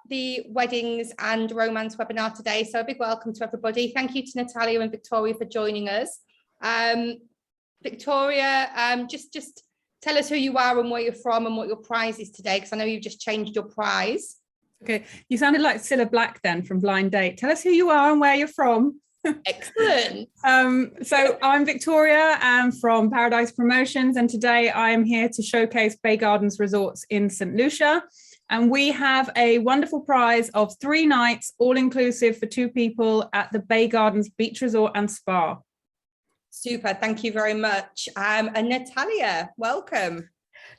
the weddings and romance webinar today. So a big welcome to everybody. Thank you to Natalia and Victoria for joining us. Victoria, just tell us who you are and where you're from and what your prize is today, because I know you've just changed your prize. Okay, you sounded like Cilla Black then from Blind Date. Tell us who you are and where you're from. Excellent. So I'm Victoria, I'm from Paradise Promotions, and today I am here to showcase Bay Gardens Resorts in St. Lucia. And we have a wonderful prize of 3 nights, all-inclusive for 2 people at the Bay Gardens Beach Resort and Spa. Super, thank you very much. And Natalia, welcome.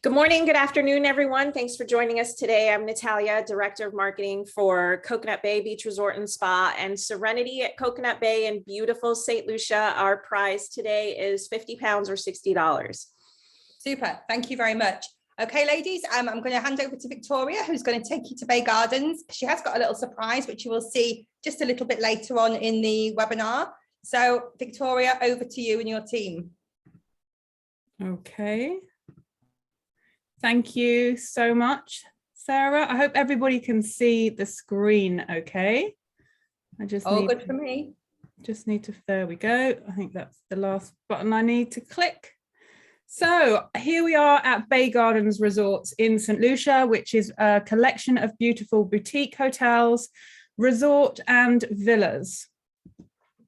Good morning, good afternoon, everyone. Thanks for joining us today. I'm Natalia, Director of Marketing for Coconut Bay Beach Resort and Spa and Serenity at Coconut Bay in beautiful St. Lucia. Our prize today is £50 or $60. Super, thank you very much. Okay, ladies, I'm going to hand over to Victoria, who's going to take you to Bay Gardens. She has got a little surprise, which you will see just a little bit later on in the webinar. So, Victoria, over to you and your team. Okay. Thank you so much, Sarah. I hope everybody can see the screen okay. Good for me. Just need to, there we go. I think that's the last button I need to click. So here we are at Bay Gardens Resorts in St. Lucia, which is a collection of beautiful boutique hotels, resort and villas.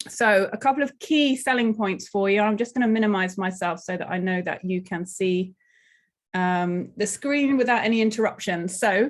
So a couple of key selling points for you. I'm just going to minimize myself so that I know that you can see the screen without any interruptions. So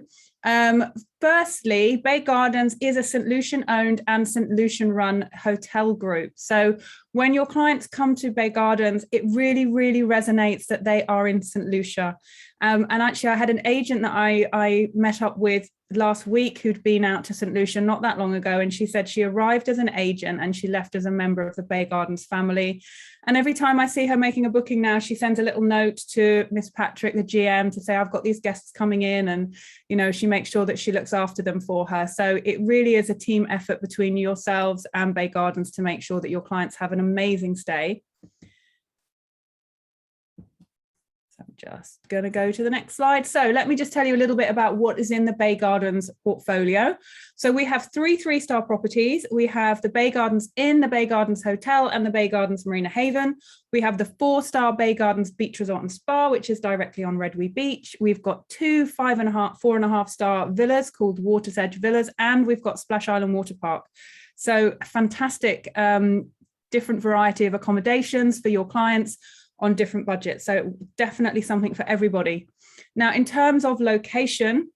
firstly, Bay Gardens is a St. Lucian owned and St. Lucian run hotel group. So when your clients come to Bay Gardens, it really, really resonates that they are in St. Lucia. And actually, I had an agent that I met up with last week who'd been out to St. Lucia not that long ago, and she said she arrived as an agent and she left as a member of the Bay Gardens family. And every time I see her making a booking now, she sends a little note to Miss Patrick, the GM, to say, I've got these guests coming in, and you know, she makes sure that she looks after them for her. So it really is a team effort between yourselves and Bay Gardens to make sure that your clients have an amazing stay. I'm just going to go to the next slide. So let me just tell you a little bit about what is in the Bay Gardens portfolio. So we have 3 3-star properties. We have the Bay Gardens Inn, the Bay Gardens Hotel, and the Bay Gardens Marina Haven. We have the 4-star Bay Gardens Beach Resort and Spa, which is directly on Redwee Beach. We've got 2 5.5, 4.5-star villas called Water's Edge Villas, and we've got Splash Island Water Park. So a fantastic different variety of accommodations for your clients on different budgets. So definitely something for everybody. Now, in terms of location,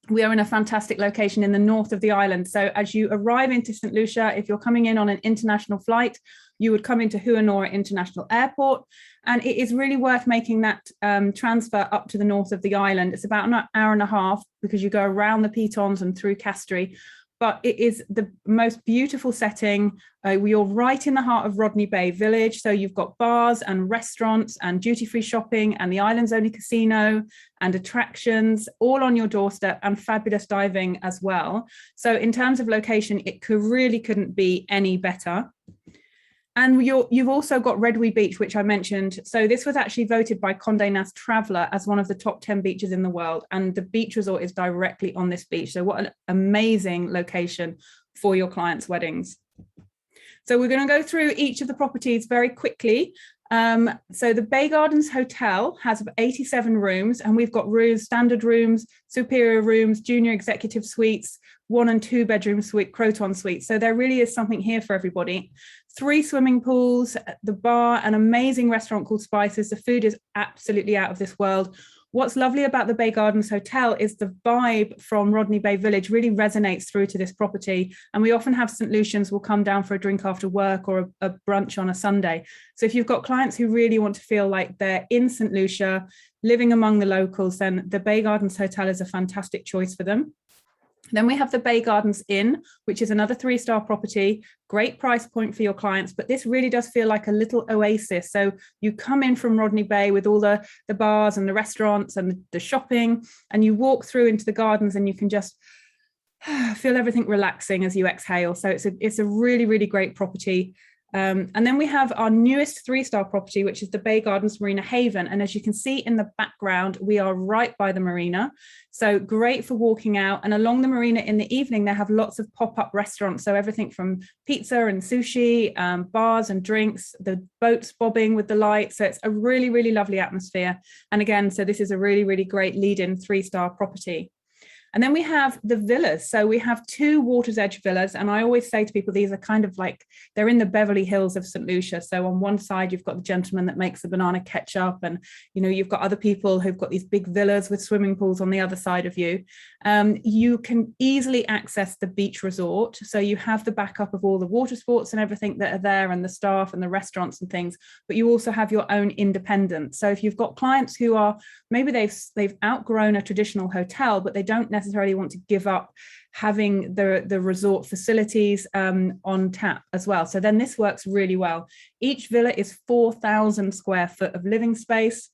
we are in a fantastic location in the north of the island. So as you arrive into St. Lucia, if you're coming in on an international flight, you would come into Huanora International Airport. And it is really worth making that transfer up to the north of the island. It's about an hour and a half because you go around the Pitons and through Castries. But it is the most beautiful setting. You're right in the heart of Rodney Bay Village. So you've got bars and restaurants and duty-free shopping and the island's only casino and attractions all on your doorstep, and fabulous diving as well. So in terms of location, it really couldn't be any better. And you've also got Redwee Beach, which I mentioned. So this was actually voted by Condé Nast Traveler as one of the top 10 beaches in the world. And the beach resort is directly on this beach. So what an amazing location for your clients' weddings. So we're going to go through each of the properties very quickly. So the Bay Gardens Hotel has 87 rooms, and we've got rooms, standard rooms, superior rooms, junior executive suites, 1 and 2 bedroom suite, Croton suites. So there really is something here for everybody. 3 swimming pools, the bar, an amazing restaurant called Spices. The food is absolutely out of this world. What's lovely about the Bay Gardens Hotel is the vibe from Rodney Bay Village really resonates through to this property. And we often have St. Lucians will come down for a drink after work or a brunch on a Sunday. So if you've got clients who really want to feel like they're in St. Lucia, living among the locals, then the Bay Gardens Hotel is a fantastic choice for them. Then we have the Bay Gardens Inn, which is another 3-star property, great price point for your clients, but this really does feel like a little oasis. So you come in from Rodney Bay with all the bars and the restaurants and the shopping, and you walk through into the gardens and you can just feel everything relaxing as you exhale. So it's a really, really great property. And then we have our newest 3-star property, which is the Bay Gardens Marina Haven. And as you can see in the background, we are right by the marina. So great for walking out. And along the marina in the evening, they have lots of pop-up restaurants. So everything from pizza and sushi, bars and drinks, the boats bobbing with the light. So it's a really, really lovely atmosphere. And again, so this is a really, really great lead-in 3-star property. And then we have the villas. So we have 2 Water's Edge villas. And I always say to people, these are kind of like, they're in the Beverly Hills of St. Lucia. So on one side, you've got the gentleman that makes the banana ketchup. And, you know, you've got other people who've got these big villas with swimming pools on the other side of you. You can easily access the beach resort. So you have the backup of all the water sports and everything that are there, and the staff and the restaurants and things, but you also have your own independent. So if you've got clients who are, maybe they've outgrown a traditional hotel, but they don't necessarily want to give up having the resort facilities on tap as well. So then this works really well. Each villa is 4,000 square foot of living space.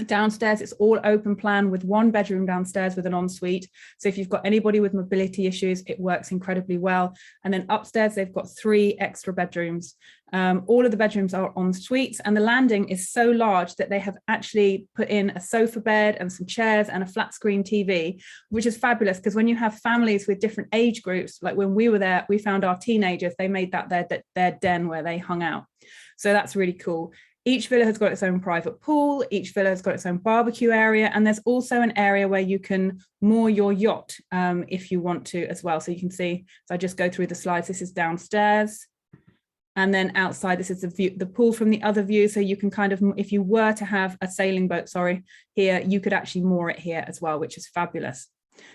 Downstairs, it's all open plan with 1 bedroom downstairs with an ensuite. So if you've got anybody with mobility issues, it works incredibly well. And then upstairs, they've got 3 extra bedrooms. All of the bedrooms are en suites, and the landing is so large that they have actually put in a sofa bed and some chairs and a flat screen TV, which is fabulous because when you have families with different age groups, like when we were there, we found our teenagers, they made that their den where they hung out. So that's really cool. Each villa has got its own private pool. Each villa has got its own barbecue area. And there's also an area where you can moor your yacht if you want to as well. So you can see, so I just go through the slides. This is downstairs. And then outside, this is the view, the pool from the other view. So you can kind of, if you were to have a sailing boat, here, you could actually moor it here as well, which is fabulous.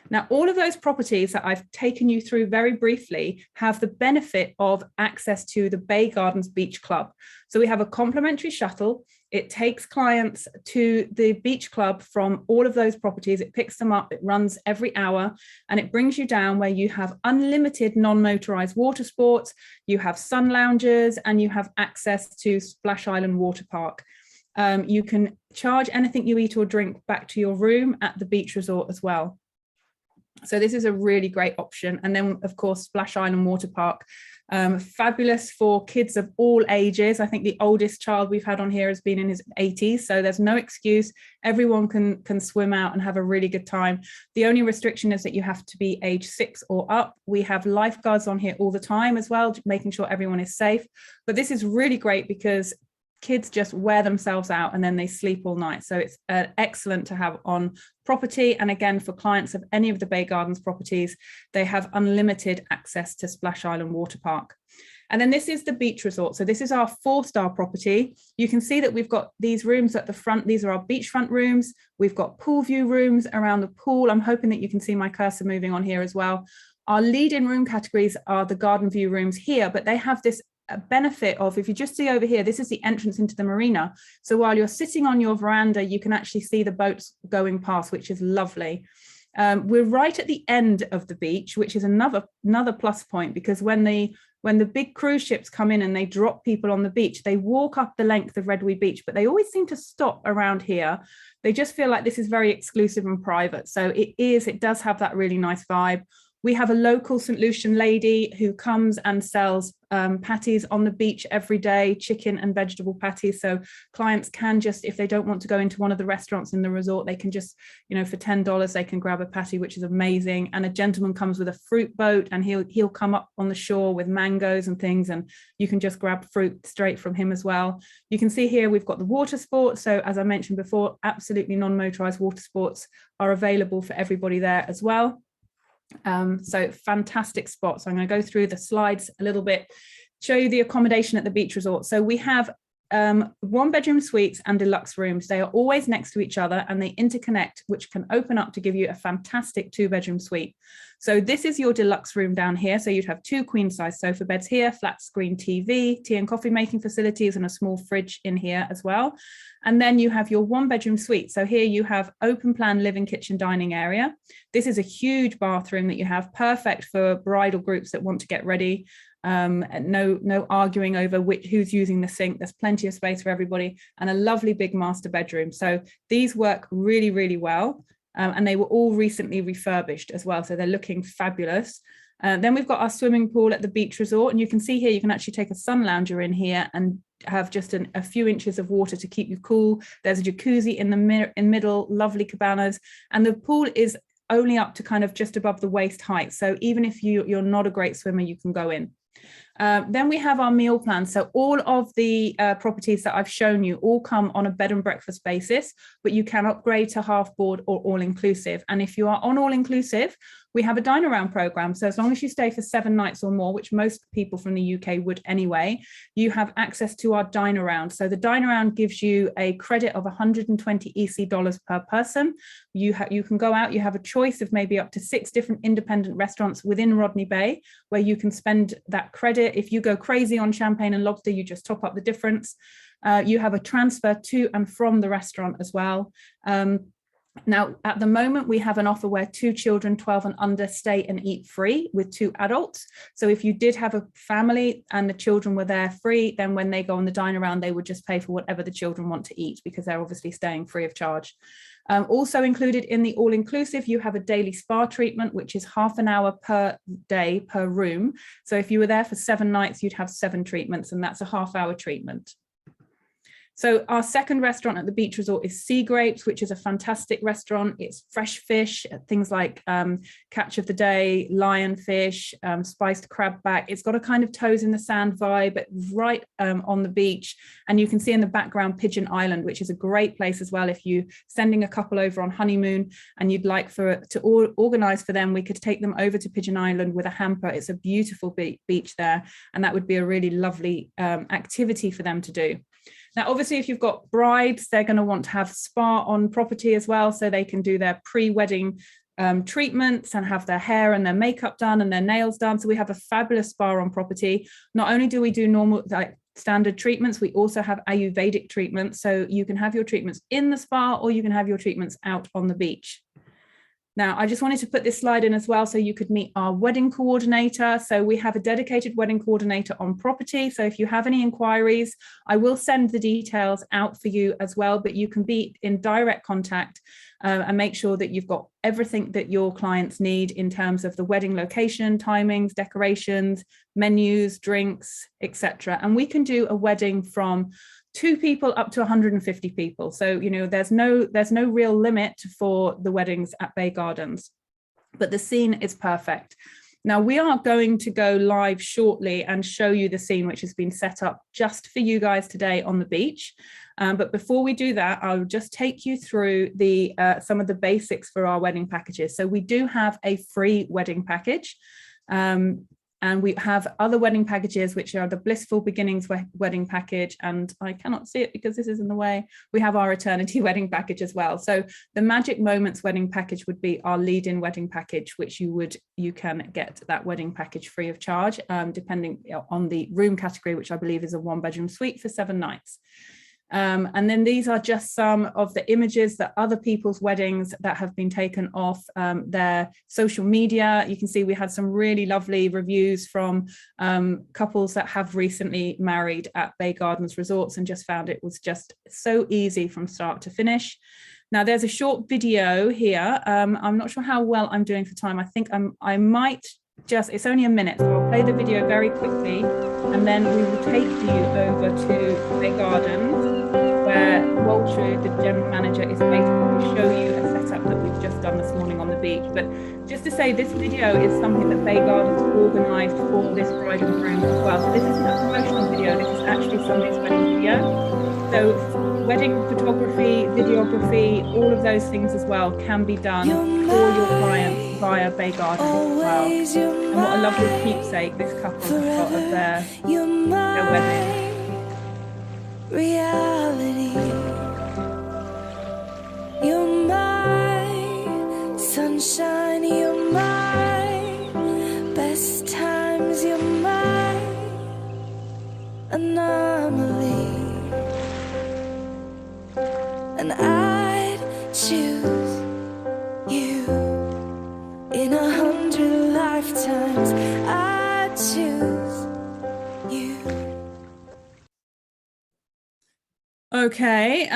Now, all of those properties that I've taken you through very briefly have the benefit of access to the Bay Gardens Beach Club. So we have a complimentary shuttle. It takes clients to the beach club from all of those properties. It picks them up, it runs every hour, and it brings you down where you have unlimited non-motorized water sports, you have sun lounges, and you have access to Splash Island Water Park. You can charge anything you eat or drink back to your room at the beach resort as well. So this is a really great option. And then, of course, Splash Island Water Park, fabulous for kids of all ages. I think the oldest child we've had on here has been in his 80s. So there's no excuse. Everyone can swim out and have a really good time. The only restriction is that you have to be age 6 or up. We have lifeguards on here all the time as well, making sure everyone is safe. But this is really great because kids just wear themselves out and then they sleep all night. So it's excellent to have on property. And again, for clients of any of the Bay Gardens properties, they have unlimited access to Splash Island Water Park. And then this is the beach resort. So this is our 4-star property. You can see that we've got these rooms at the front. These are our beachfront rooms. We've got pool view rooms around the pool. I'm hoping that you can see my cursor moving on here as well. Our lead-in room categories are the garden view rooms here, but they have this benefit of, if you just see over here, this is the entrance into the marina. So while you're sitting on your veranda, you can actually see the boats going past, which is lovely. We're right at the end of the beach, which is another plus point, because when the big cruise ships come in and they drop people on the beach, they walk up the length of Redwee Beach, but they always seem to stop around here. They just feel like this is very exclusive and private. So it does have that really nice vibe. We have a local St. Lucian lady who comes and sells patties on the beach every day, chicken and vegetable patties. So clients can just, if they don't want to go into one of the restaurants in the resort, they can just, you know, for $10, they can grab a patty, which is amazing. And a gentleman comes with a fruit boat and he'll come up on the shore with mangoes and things, and you can just grab fruit straight from him as well. You can see here we've got the water sports. So as I mentioned before, absolutely non-motorized water sports are available for everybody there as well. So fantastic spot. So I'm going to go through the slides a little bit, show you the accommodation at the beach resort. So we have 1-bedroom suites and deluxe rooms. They are always next to each other and they interconnect, which can open up to give you a fantastic 2-bedroom suite. So this is your deluxe room down here. So you'd have 2 queen size sofa beds here, flat screen TV, tea and coffee making facilities, and a small fridge in here as well. And then you have your 1-bedroom suite. So here you have open plan living, kitchen, dining area. This is a huge bathroom that you have, perfect for bridal groups that want to get ready. No arguing over who's using the sink. There's plenty of space for everybody, and a lovely big master bedroom. So these work really, really well. and they were all recently refurbished as well. So they're looking fabulous. Then we've got our swimming pool at the beach resort, and you can see here, you can actually take a sun lounger in here and have just a few inches of water to keep you cool. There's a jacuzzi in the middle, lovely cabanas, and the pool is only up to kind of just above the waist height. So even if you're not a great swimmer, you can go in. Then we have our meal plan. So all of the properties that I've shown you all come on a bed and breakfast basis, but you can upgrade to half board or all inclusive. And if you are on all inclusive, we have a dine around program. So as long as you stay for 7 nights or more, which most people from the UK would anyway, you have access to our dine around. So the dine around gives you a credit of 120 EC dollars per person. You can go out, you have a choice of maybe up to 6 different independent restaurants within Rodney Bay, where you can spend that credit. If you go crazy on champagne and lobster, you just top up the difference. You have a transfer to and from the restaurant as well. Now, at the moment, we have an offer where 2 children, 12 and under, stay and eat free with 2 adults. So if you did have a family and the children were there free, then when they go on the dine around, they would just pay for whatever the children want to eat, because they're obviously staying free of charge. Also included in the all-inclusive, you have a daily spa treatment, which is half an hour per day per room. So if you were there for 7 nights, you'd have 7 treatments, and that's a half-hour treatment. So our second restaurant at the beach resort is Sea Grapes, which is a fantastic restaurant. It's fresh fish, things like catch of the day, lionfish, spiced crab back. It's got a kind of toes in the sand vibe, but right on the beach. And you can see in the background Pigeon Island, which is a great place as well. If you're sending a couple over on honeymoon and you'd like to organize for them, we could take them over to Pigeon Island with a hamper. It's a beautiful beach there, and that would be a really lovely activity for them to do. Now, obviously, if you've got brides, they're going to want to have spa on property as well, so they can do their pre-wedding treatments and have their hair and their makeup done and their nails done. So we have a fabulous spa on property. Not only do we do normal, like standard treatments, we also have Ayurvedic treatments. So you can have your treatments in the spa, or you can have your treatments out on the beach. Now, I just wanted to put this slide in as well so you could meet our wedding coordinator. So we have a dedicated wedding coordinator on property. So if you have any inquiries, I will send the details out for you as well, but you can be in direct contact and make sure that you've got everything that your clients need in terms of the wedding location, timings, decorations, menus, drinks, etc. And we can do a wedding from 2 people up to 150 people. So, you know, there's no real limit for the weddings at Bay Gardens, but the scene is perfect. Now, we are going to go live shortly and show you the scene, which has been set up just for you guys today on the beach. But before we do that, I'll just take you through some of the basics for our wedding packages. So we do have a free wedding package. And we have other wedding packages, which are the Blissful Beginnings wedding package. And I cannot see it because this is in the way. We have our Eternity wedding package as well. So the Magic Moments wedding package would be our lead-in wedding package, which you can get that wedding package free of charge, depending on the room category, which I believe is a 1-bedroom suite for 7 nights. And then these are just some of the images that other people's weddings that have been taken off their social media. You can see we had some really lovely reviews from couples that have recently married at Bay Gardens Resorts and just found it was just so easy from start to finish. Now, there's a short video here. I'm not sure how well I'm doing for time. I think I might just, it's only a minute, so I'll play the video very quickly, and then we will take you over to Bay Gardens, where Walter, the general manager, is basically show you a setup that we've just done this morning on the beach. But just to say, this video is something that Bay Gardens organised for this bride and groom as well. So this isn't a promotional video, this is actually somebody's wedding video. So wedding photography, videography, all of those things as well can be done for your clients via Bay Gardens as well. And what a lovely keepsake this couple has got of their wedding. Reality, you're my sunshine, you're my best times, you're my anomaly, and I'd choose you in 100 lifetimes. I'd choose you. Okay,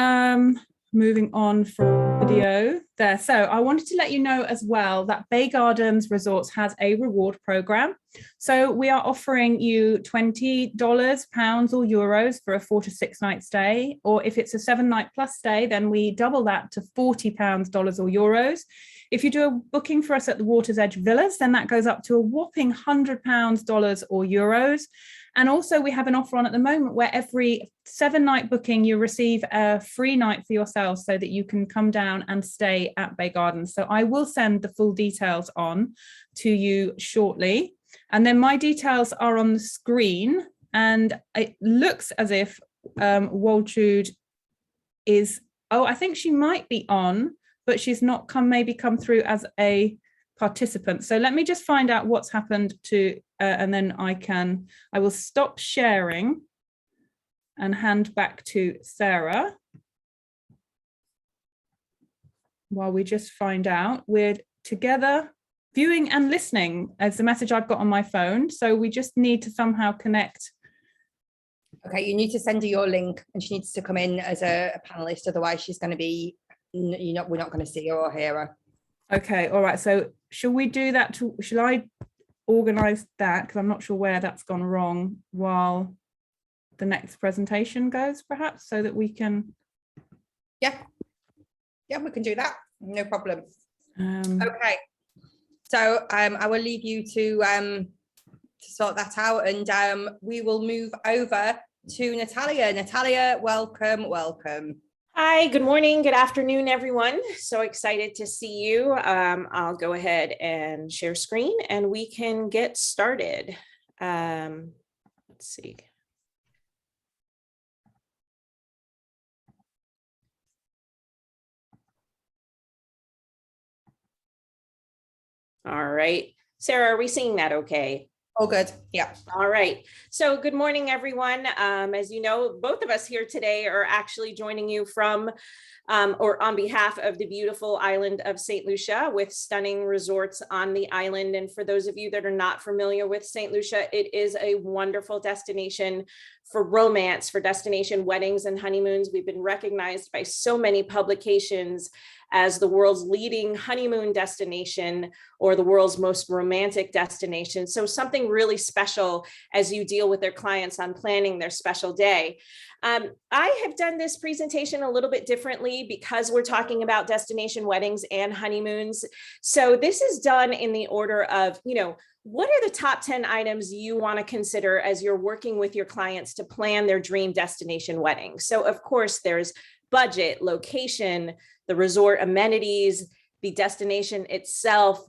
moving on from video. there. So I wanted to let you know as well that Bay Gardens Resorts has a reward program. So we are offering you $20, pounds or euros for a 4 to 6 night stay. Or if it's a 7-night plus stay, then we double that to £40, dollars or euros. If you do a booking for us at the Water's Edge Villas, then that goes up to a whopping £100, dollars or euros. And also we have an offer on at the moment where every 7-night booking, you receive a free night for yourself so that you can come down and stay at Bay Gardens. So I will send the full details on to you shortly. And then my details are on the screen, and it looks as if Waltrude is, I think she might be on, but she's not maybe come through as a participant. So let me just find out what's happened to, and then I will stop sharing and hand back to Sarah while we just find out. We're together viewing and listening as the message I've got on my phone. So we just need to somehow connect. Okay, you need to send her your link and she needs to come in as a panelist. Otherwise she's going to be, we're not going to see her or hear her. Okay, all right. So shall we do that? Shall I organize that? Because I'm not sure where that's gone wrong while the next presentation goes, perhaps, so that we can. Yeah, we can do that. No problem. Okay. So I will leave you to sort that out, and we will move over to Natalia. Natalia, welcome. Hi, good morning, good afternoon, everyone. So excited to see you. I'll go ahead and share screen and we can get started. Let's see. All right. Sarah, are we seeing that okay? All good. Yeah. All right. So good morning, everyone. As you know, both of us here today are actually joining you from or on behalf of the beautiful island of St. Lucia, with stunning resorts on the island. And for those of you that are not familiar with St. Lucia, it is a wonderful destination for romance, for destination weddings and honeymoons. We've been recognized by so many publications as the world's leading honeymoon destination or the world's most romantic destination. So something really special as you deal with their clients on planning their special day. I have done this presentation a little bit differently because we're talking about destination weddings and honeymoons. So this is done in the order of, what are the top 10 items you want to consider as you're working with your clients to plan their dream destination wedding? So of course, there's budget, location, the resort amenities, the destination itself.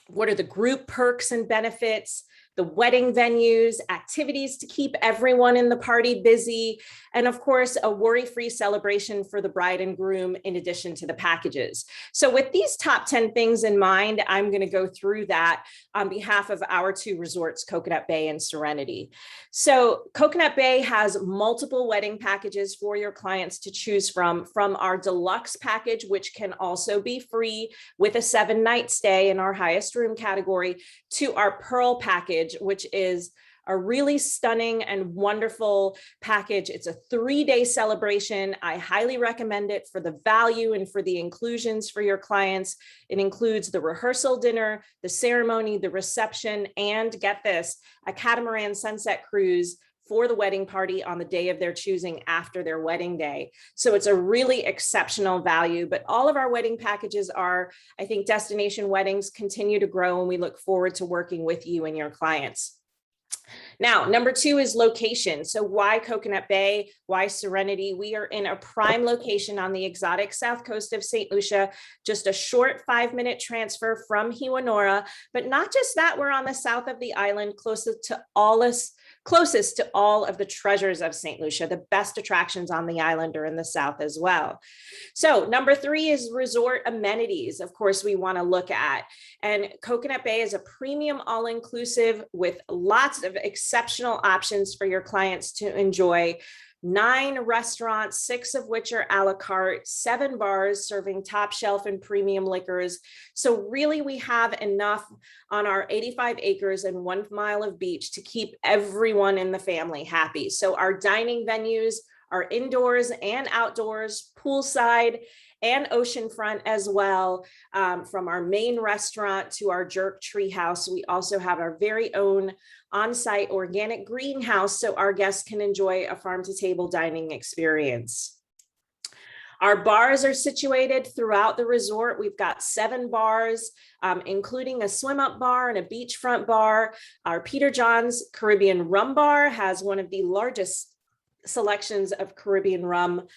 What are the group perks and benefits? The wedding venues, activities to keep everyone in the party busy, and of course, a worry-free celebration for the bride and groom in addition to the packages. So with these top 10 things in mind, I'm going to go through that on behalf of our two resorts, Coconut Bay and Serenity. So Coconut Bay has multiple wedding packages for your clients to choose from our deluxe package, which can also be free with a 7-night stay in our highest room category, to our Pearl package, which is a really stunning and wonderful package. It's a 3-day celebration. I highly recommend it for the value and for the inclusions for your clients. It includes the rehearsal dinner, the ceremony, the reception, and get this, a catamaran sunset cruise for the wedding party on the day of their choosing after their wedding day. So it's a really exceptional value, but all of our wedding packages are, I think, destination weddings continue to grow, and we look forward to working with you and your clients. Now, number 2 is location. So why Coconut Bay? Why Serenity? We are in a prime location on the exotic south coast of St. Lucia, just a short 5-minute transfer from Hewanora. But not just that, we're on the south of the island, closest to all of the treasures of St. Lucia. The best attractions on the island are in the south as well. So number 3 is resort amenities. Of course, we want to look at, and Coconut Bay is a premium all-inclusive with lots of exceptional options for your clients to enjoy. 9 restaurants, 6 of which are a la carte, 7 bars serving top shelf and premium liquors. So really we have enough on our 85 acres and 1 mile of beach to keep everyone in the family happy. So our dining venues are indoors and outdoors, poolside, and oceanfront as well. From our main restaurant to our jerk treehouse, we also have our very own on-site organic greenhouse so our guests can enjoy a farm-to-table dining experience. Our bars are situated throughout the resort. We've got 7 bars, including a swim-up bar and a beachfront bar. Our Peter John's Caribbean Rum Bar has one of the largest selections of Caribbean rum,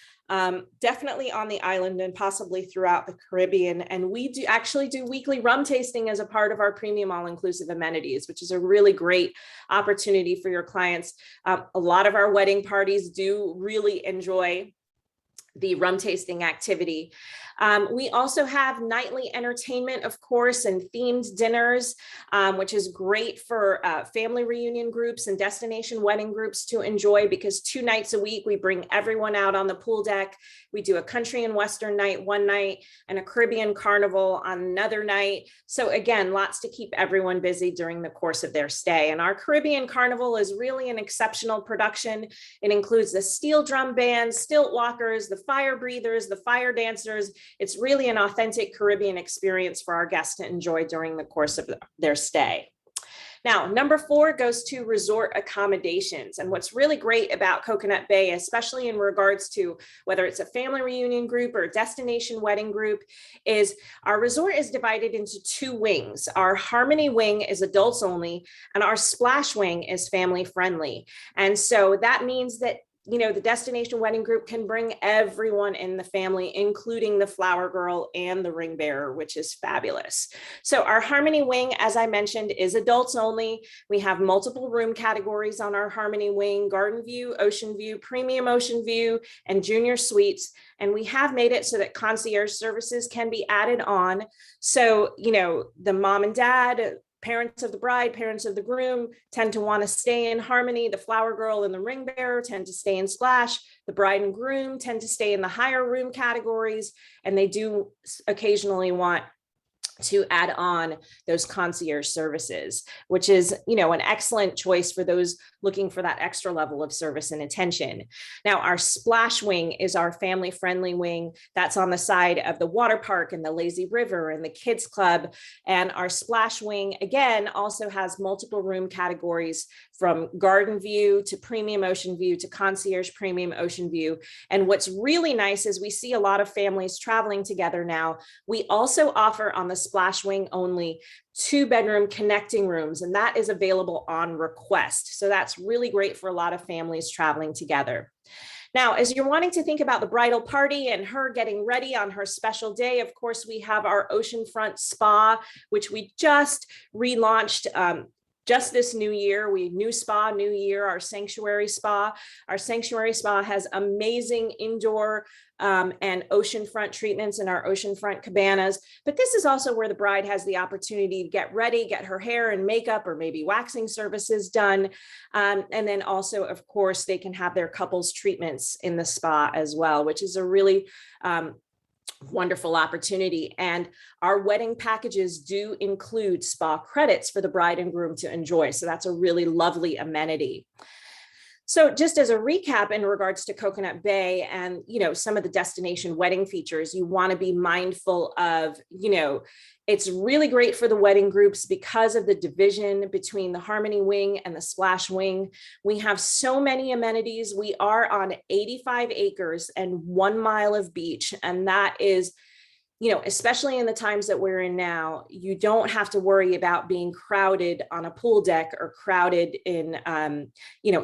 definitely on the island and possibly throughout the Caribbean. And we actually do weekly rum tasting as a part of our premium all-inclusive amenities, which is a really great opportunity for your clients. A lot of our wedding parties do really enjoy the rum tasting activity. We also have nightly entertainment, of course, and themed dinners, which is great for family reunion groups and destination wedding groups to enjoy, because 2 nights a week, we bring everyone out on the pool deck. We do a country and Western night one night and a Caribbean carnival on another night. So again, lots to keep everyone busy during the course of their stay. And our Caribbean carnival is really an exceptional production. It includes the steel drum band, stilt walkers, the fire breathers, the fire dancers. It's really an authentic Caribbean experience for our guests to enjoy during the course of their stay. Now, number 4 goes to resort accommodations. And what's really great about Coconut Bay, especially in regards to whether it's a family reunion group or a destination wedding group, is our resort is divided into 2 wings. Our Harmony wing is adults only, and our Splash wing is family friendly. And so that means that the destination wedding group can bring everyone in the family, including the flower girl and the ring bearer, which is fabulous. So our Harmony wing, as I mentioned, is adults only. We have multiple room categories on our Harmony wing: garden view, ocean view, premium ocean view, and junior suites. And we have made it so that concierge services can be added on. So, the mom and dad, parents of the bride, parents of the groom tend to want to stay in Harmony. The flower girl and the ring bearer tend to stay in Splash. The bride and groom tend to stay in the higher room categories, and they do occasionally want to add on those concierge services, which is, an excellent choice for those looking for that extra level of service and attention. Now, our Splash wing is our family friendly wing. That's on the side of the water park and the lazy river and the kids club. And our Splash wing, again, also has multiple room categories, from garden view to premium ocean view to concierge premium ocean view. And what's really nice is we see a lot of families traveling together now. We also offer on the Splash wing only 2-bedroom connecting rooms, and that is available on request. So that's really great for a lot of families traveling together. Now, as you're wanting to think about the bridal party and her getting ready on her special day, of course, we have our oceanfront spa, which we just relaunched just this new year. New spa, new year, our sanctuary spa. Our sanctuary spa has amazing indoor and oceanfront treatments in our oceanfront cabanas. But this is also where the bride has the opportunity to get ready, get her hair and makeup or maybe waxing services done. And then also, of course, they can have their couples treatments in the spa as well, which is a really wonderful opportunity. And our wedding packages do include spa credits for the bride and groom to enjoy. So that's a really lovely amenity. So just as a recap in regards to Coconut Bay and, some of the destination wedding features, you want to be mindful of, it's really great for the wedding groups because of the division between the Harmony wing and the Splash wing. We have so many amenities. We are on 85 acres and 1 mile of beach. And that is, especially in the times that we're in now, you don't have to worry about being crowded on a pool deck or crowded in,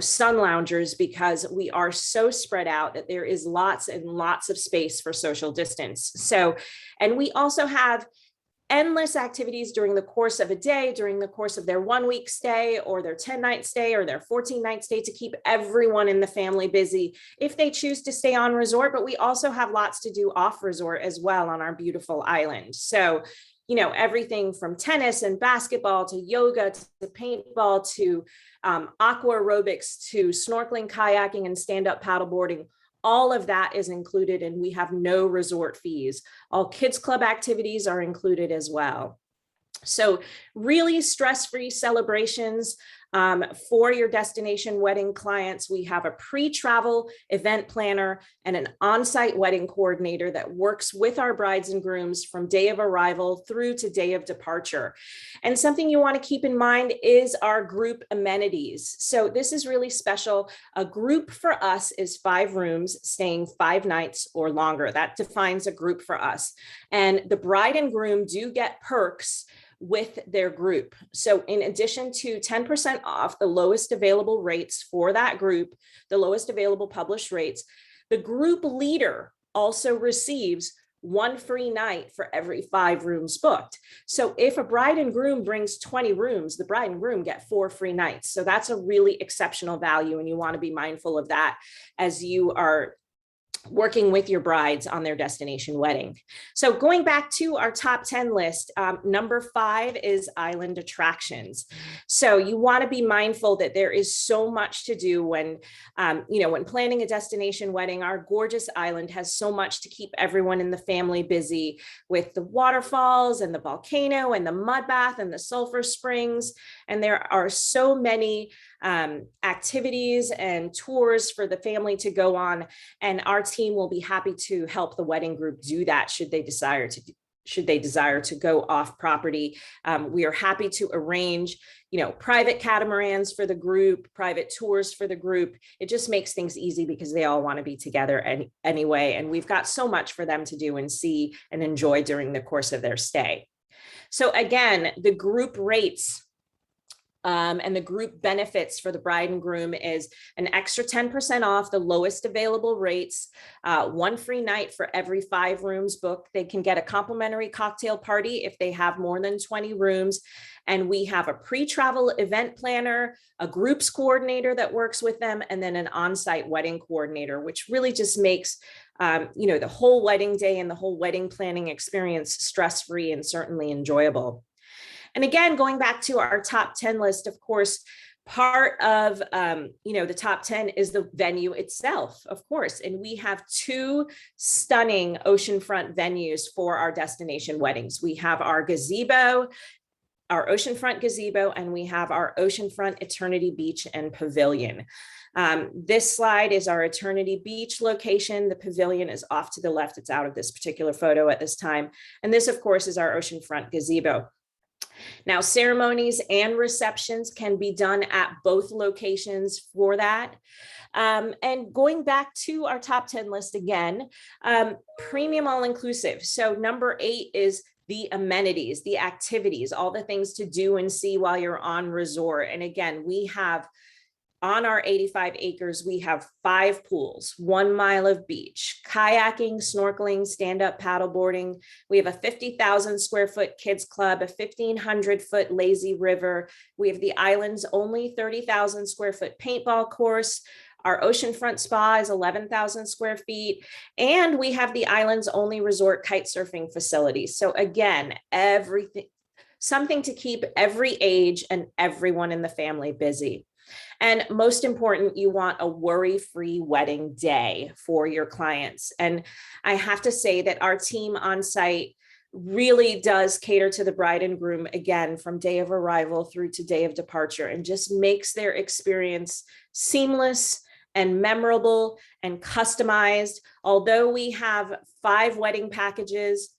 sun loungers, because we are so spread out that there is lots and lots of space for social distance. So, and we also have endless activities during the course of a day, during the course of their 1-week stay or their 10-night stay or their 14-night stay, to keep everyone in the family busy if they choose to stay on resort. But we also have lots to do off resort as well on our beautiful island. So, everything from tennis and basketball to yoga to paintball to aqua aerobics to snorkeling, kayaking, and stand-up paddleboarding. All of that is included, and we have no resort fees. All kids club activities are included as well. So really stress-free celebrations. For your destination wedding clients, we have a pre-travel event planner and an on-site wedding coordinator that works with our brides and grooms from day of arrival through to day of departure. And something you want to keep in mind is our group amenities. So this is really special. A group for us is 5 rooms staying 5 nights or longer. That defines a group for us. And the bride and groom do get perks with their group. So in addition to 10% off the lowest available rates for that group, the lowest available published rates, the group leader also receives 1 free night for every 5 rooms booked. So if a bride and groom brings 20 rooms, the bride and groom get 4 free nights. So that's a really exceptional value, and you want to be mindful of that as you are working with your brides on their destination wedding. So going back to our top 10 list, number 5 is island attractions. So you want to be mindful that there is so much to do when, when planning a destination wedding. Our gorgeous island has so much to keep everyone in the family busy, with the waterfalls and the volcano and the mud bath and the sulfur springs. And there are so many activities and tours for the family to go on, and our team will be happy to help the wedding group do that should they desire to go off property. We are happy to arrange, private catamarans for the group, private tours for the group. It just makes things easy because they all want to be together anyway, and we've got so much for them to do and see and enjoy during the course of their stay. So again, the group rates and the group benefits for the bride and groom is an extra 10% off the lowest available rates, 1 free night for every 5 rooms booked. They can get a complimentary cocktail party if they have more than 20 rooms. And we have a pre-travel event planner, a groups coordinator that works with them, and then an on-site wedding coordinator, which really just makes the whole wedding day and the whole wedding planning experience stress-free and certainly enjoyable. And again, going back to our top 10 list, of course, part of, the top 10 is the venue itself, of course. And we have 2 stunning oceanfront venues for our destination weddings. We have our gazebo, our oceanfront gazebo, and we have our oceanfront Eternity Beach and Pavilion. This slide is our Eternity Beach location. The pavilion is off to the left. It's out of this particular photo at this time. And this, of course, is our oceanfront gazebo. Now, ceremonies and receptions can be done at both locations for that. And going back to our top 10 list again, premium all-inclusive. So number 8 is the amenities, the activities, all the things to do and see while you're on resort. And again, we have on our 85 acres, we have 5 pools, 1 mile of beach, kayaking, snorkeling, stand-up paddleboarding. We have a 50,000 square foot kids club, a 1,500 foot lazy river. We have the island's only 30,000 square foot paintball course. Our oceanfront spa is 11,000 square feet. And we have the island's only resort kite surfing facility. So again, everything, something to keep every age and everyone in the family busy. And most important, you want a worry-free wedding day for your clients. And I have to say that our team on site really does cater to the bride and groom, again, from day of arrival through to day of departure, and just makes their experience seamless and memorable and customized. Although we have 5 wedding packages,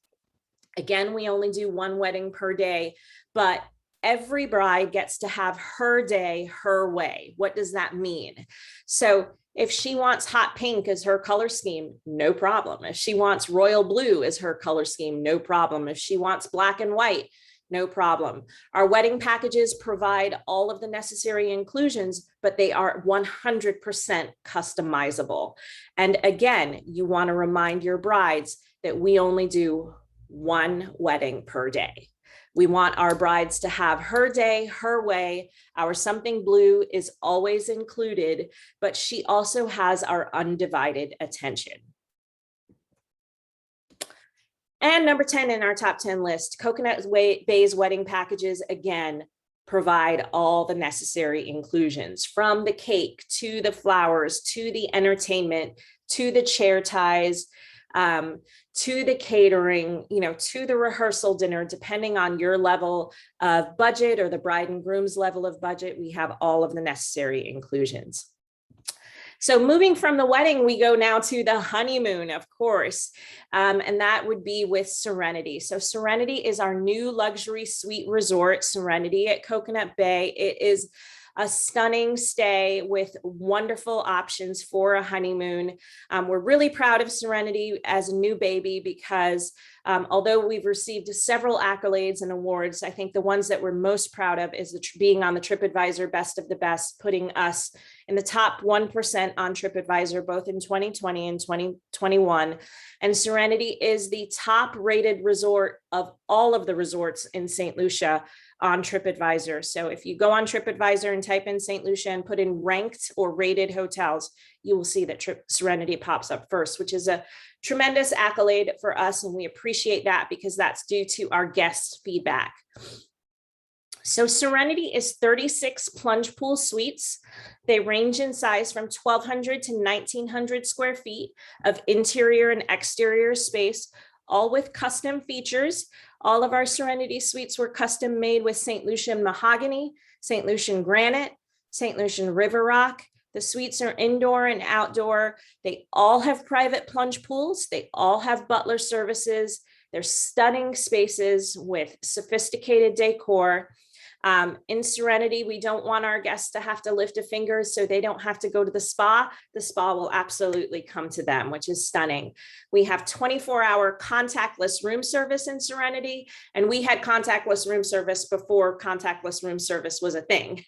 again, we only do 1 wedding per day, but every bride gets to have her day, her way. What does that mean? So if she wants hot pink as her color scheme, no problem. If she wants royal blue as her color scheme, no problem. If she wants black and white, no problem. Our wedding packages provide all of the necessary inclusions, but they are 100% customizable. And again, you want to remind your brides that we only do 1 wedding per day. We want our brides to have her day, her way. Our something blue is always included, but she also has our undivided attention. And number 10 in our top 10 list, Coconut Bay's wedding packages, again, provide all the necessary inclusions, from the cake to the flowers, to the entertainment, to the chair ties. to the catering, to the rehearsal dinner, depending on your level of budget or the bride and groom's level of budget, we have all of the necessary inclusions. So moving from the wedding, we go now to the honeymoon, of course, and that would be with Serenity. So Serenity is our new luxury suite resort, Serenity at Coconut Bay. It is a stunning stay with wonderful options for a honeymoon. We're really proud of Serenity as a new baby because although we've received several accolades and awards, I think the ones that we're most proud of is being on the TripAdvisor Best of the Best, putting us in the top 1% on TripAdvisor, both in 2020 and 2021. And Serenity is the top rated resort of all of the resorts in St. Lucia on TripAdvisor. So if you go on TripAdvisor and type in St. Lucia and put in ranked or rated hotels, you will see that Serenity pops up first, which is a tremendous accolade for us. And we appreciate that because that's due to our guest feedback. So Serenity is 36 plunge pool suites. They range in size from 1,200 to 1,900 square feet of interior and exterior space, all with custom features. All of our Serenity suites were custom made with St. Lucian mahogany, St. Lucian granite, St. Lucian river rock. The suites are indoor and outdoor. They all have private plunge pools. They all have butler services. They're stunning spaces with sophisticated decor. In Serenity, we don't want our guests to have to lift a finger, so they don't have to go to the spa. The spa will absolutely come to them, which is stunning. We have 24-hour contactless room service in Serenity, and we had contactless room service before contactless room service was a thing.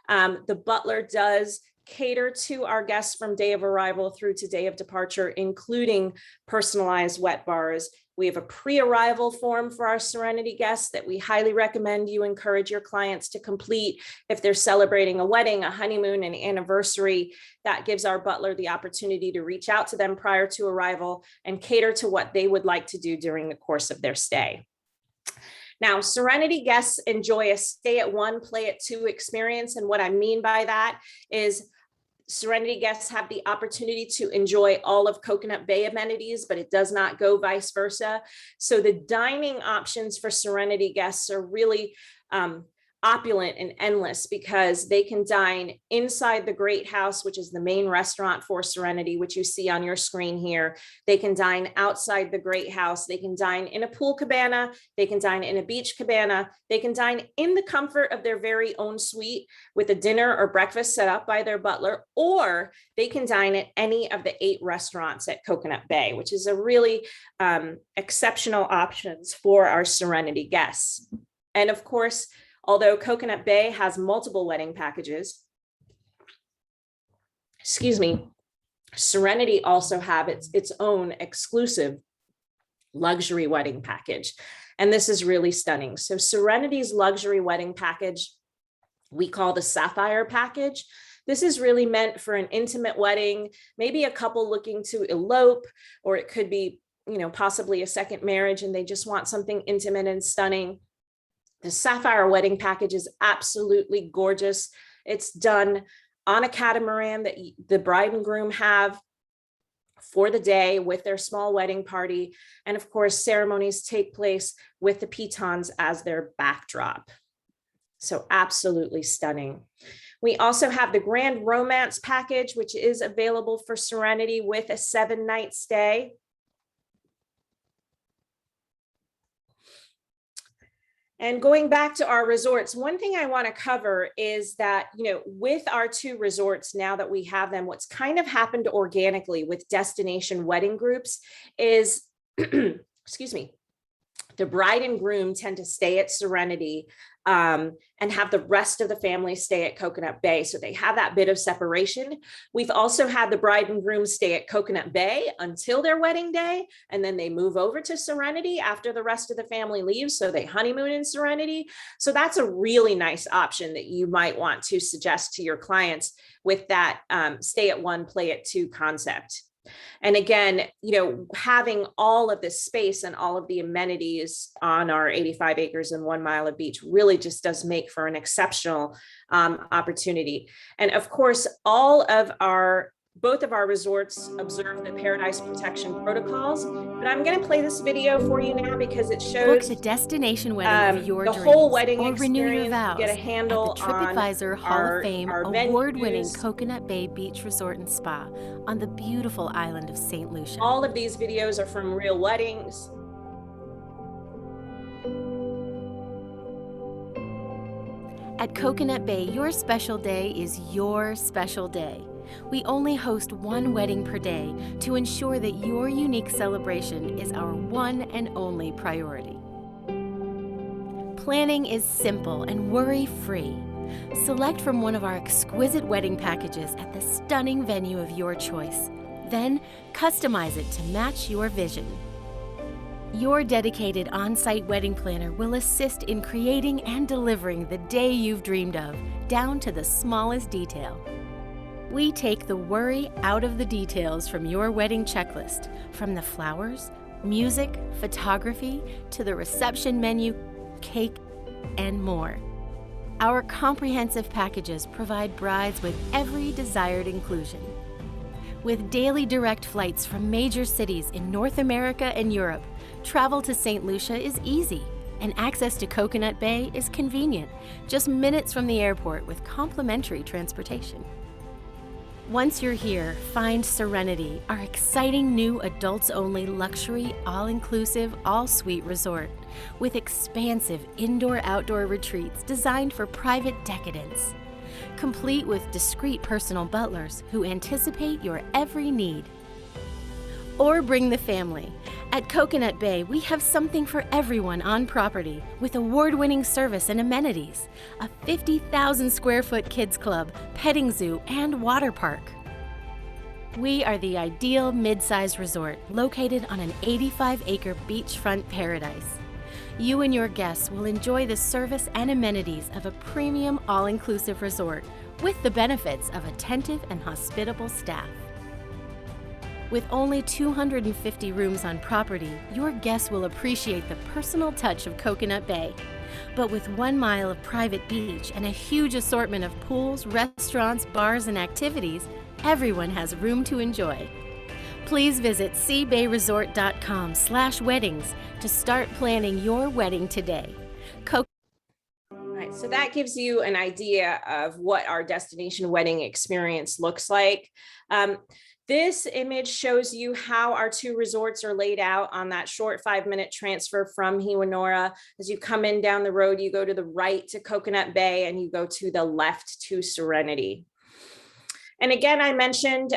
The butler does cater to our guests from day of arrival through to day of departure, including personalized wet bars. We have a pre-arrival form for our Serenity guests that we highly recommend you encourage your clients to complete if they're celebrating a wedding, a honeymoon, an anniversary. That gives our butler the opportunity to reach out to them prior to arrival and cater to what they would like to do during the course of their stay. Now, Serenity guests enjoy a stay at one, play at two experience. And what I mean by that is Serenity guests have the opportunity to enjoy all of Coconut Bay amenities, but it does not go vice versa. So the dining options for Serenity guests are really opulent and endless because they can dine inside the Great House, which is the main restaurant for Serenity, which you see on your screen here. They can dine outside the Great House. They can dine in a pool cabana. They can dine in a beach cabana. They can dine in the comfort of their very own suite with a dinner or breakfast set up by their butler, or they can dine at any of the 8 restaurants at Coconut Bay, which is a really exceptional options for our Serenity guests. And of course, although Coconut Bay has multiple wedding packages, Serenity also have its own exclusive luxury wedding package. And this is really stunning. So Serenity's luxury wedding package, we call the Sapphire package. This is really meant for an intimate wedding, maybe a couple looking to elope, or it could be, possibly a second marriage and they just want something intimate and stunning. The Sapphire wedding package is absolutely gorgeous. It's done on a catamaran that the bride and groom have for the day with their small wedding party. And of course, ceremonies take place with the pitons as their backdrop. So absolutely stunning. We also have the Grand Romance package, which is available for Serenity with a 7-night stay. And going back to our resorts, one thing I want to cover is that, with our 2 resorts, now that we have them, what's kind of happened organically with destination wedding groups is, excuse me, the bride and groom tend to stay at Serenity and have the rest of the family stay at Coconut Bay. So they have that bit of separation. We've also had the bride and groom stay at Coconut Bay until their wedding day, and then they move over to Serenity after the rest of the family leaves. So they honeymoon in Serenity. So that's a really nice option that you might want to suggest to your clients with that stay at one, play at two concept. And again, having all of this space and all of the amenities on our 85 acres and 1 mile of beach really just does make for an exceptional opportunity. And of course, all of our Both of our resorts observe the Paradise Protection protocols, but I'm going to play this video for you now because it shows Book the destination wedding of your the dreams, whole wedding or renew your experience, vows get a handle at the TripAdvisor on Hall of Fame our award-winning venues. Coconut Bay Beach Resort and Spa on the beautiful island of St. Lucia. All of these videos are from real weddings. At Coconut Bay, your special day is your special day. We only host one wedding per day to ensure that your unique celebration is our one and only priority. Planning is simple and worry-free. Select from one of our exquisite wedding packages at the stunning venue of your choice. Then, customize it to match your vision. Your dedicated on-site wedding planner will assist in creating and delivering the day you've dreamed of, down to the smallest detail. We take the worry out of the details from your wedding checklist, from the flowers, music, photography, to the reception menu, cake, and more. Our comprehensive packages provide brides with every desired inclusion. With daily direct flights from major cities in North America and Europe, travel to St. Lucia is easy, and access to Coconut Bay is convenient, just minutes from the airport with complimentary transportation. Once you're here, find Serenity, our exciting new adults-only luxury, all-inclusive, all-suite resort, with expansive indoor-outdoor retreats designed for private decadence, complete with discreet personal butlers who anticipate your every need. Or bring the family. At Coconut Bay, we have something for everyone on property with award-winning service and amenities, a 50,000 square foot kids club, petting zoo, and water park. We are the ideal mid-sized resort located on an 85-acre beachfront paradise. You and your guests will enjoy the service and amenities of a premium all-inclusive resort with the benefits of attentive and hospitable staff. With only 250 rooms on property, your guests will appreciate the personal touch of Coconut Bay. But with 1 mile of private beach and a huge assortment of pools, restaurants, bars, and activities, everyone has room to enjoy. Please visit seabayresort.com/weddings to start planning your wedding today. All right, so that gives you an idea of what our destination wedding experience looks like. This image shows you how our two resorts are laid out on that short 5-minute transfer from Hewanora. As you come in down the road, you go to the right to Coconut Bay and you go to the left to Serenity. And again, I mentioned,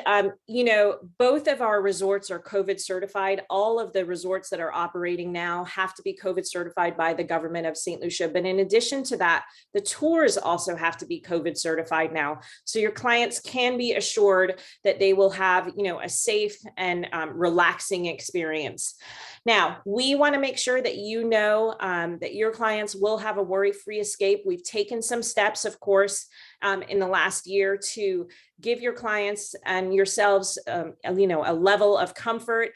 both of our resorts are COVID certified. All of the resorts that are operating now have to be COVID certified by the government of St. Lucia. But in addition to that, the tours also have to be COVID certified now. So your clients can be assured that they will have, a safe and relaxing experience. Now, we want to make sure that that your clients will have a worry-free escape. We've taken some steps, of course, in the last year to give your clients and yourselves, a level of comfort.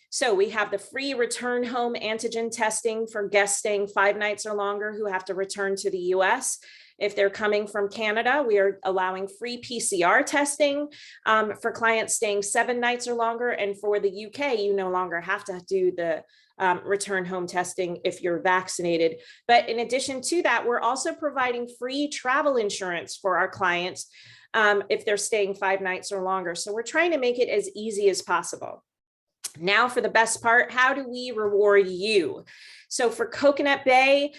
So we have the free return home antigen testing for guests staying 5 nights or longer who have to return to the US. If they're coming from Canada, we are allowing free PCR testing for clients staying 7 nights or longer. And for the UK, you no longer have to do the return home testing if you're vaccinated. But in addition to that, we're also providing free travel insurance for our clients if they're staying 5 nights or longer. So we're trying to make it as easy as possible. Now for the best part, how do we reward you? So for Coconut Bay,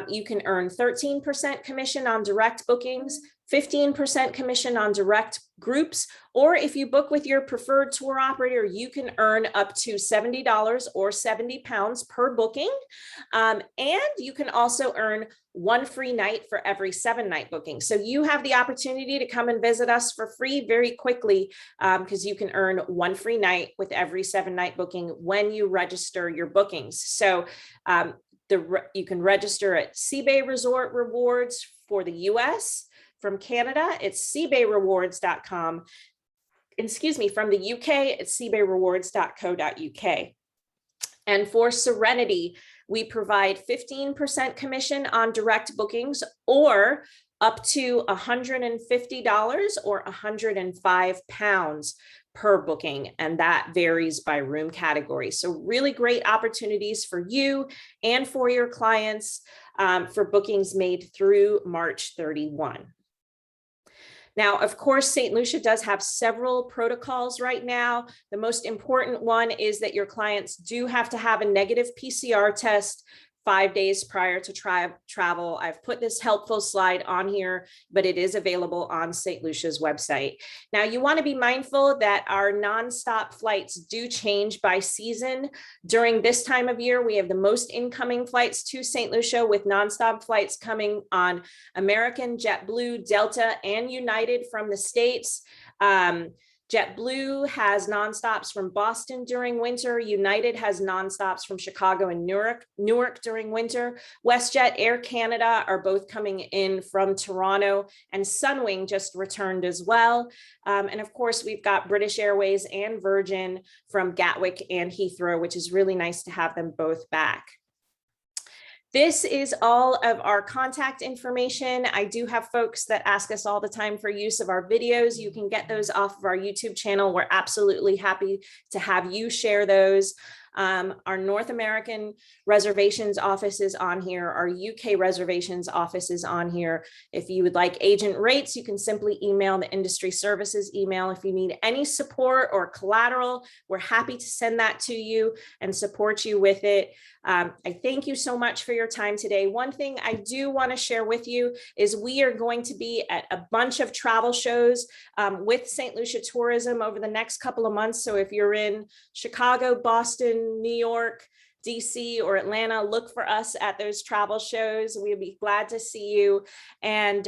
you can earn 13% commission on direct bookings, 15% commission on direct groups, or if you book with your preferred tour operator, you can earn up to $70 or 70 pounds per booking. And you can also earn 1 free night for every 7-night booking. So you have the opportunity to come and visit us for free very quickly because you can earn 1 free night with every 7-night booking when you register your bookings. So you can register at Seabay Resort Rewards for the US. From Canada, it's seabayrewards.com. From the UK, it's seabayrewards.co.uk. And for Serenity, we provide 15% commission on direct bookings or up to $150 or £105 per booking, and that varies by room category. So really great opportunities for you and for your clients for bookings made through March 31. Now, of course, St. Lucia does have several protocols right now. The most important one is that your clients do have to have a negative PCR test 5 days prior to travel. I've put this helpful slide on here, but it is available on St. Lucia's website. Now, you want to be mindful that our nonstop flights do change by season. During this time of year, we have the most incoming flights to St. Lucia, with nonstop flights coming on American, JetBlue, Delta, and United from the States. JetBlue has nonstops from Boston during winter. United has nonstops from Chicago and Newark during winter. WestJet, Air Canada are both coming in from Toronto, and Sunwing just returned as well. And of course, we've got British Airways and Virgin from Gatwick and Heathrow, which is really nice to have them both back. This is all of our contact information. I do have folks that ask us all the time for use of our videos. You can get those off of our YouTube channel. We're absolutely happy to have you share those. Our North American reservations office is on here. Our UK reservations office is on here. If you would like agent rates, you can simply email the industry services email. If you need any support or collateral, we're happy to send that to you and support you with it. I thank you so much for your time today. One thing I do want to share with you is we are going to be at a bunch of travel shows with St. Lucia Tourism over the next couple of months. So if you're in Chicago, Boston, New York, DC, or Atlanta, look for us at those travel shows. We'll be glad to see you. And,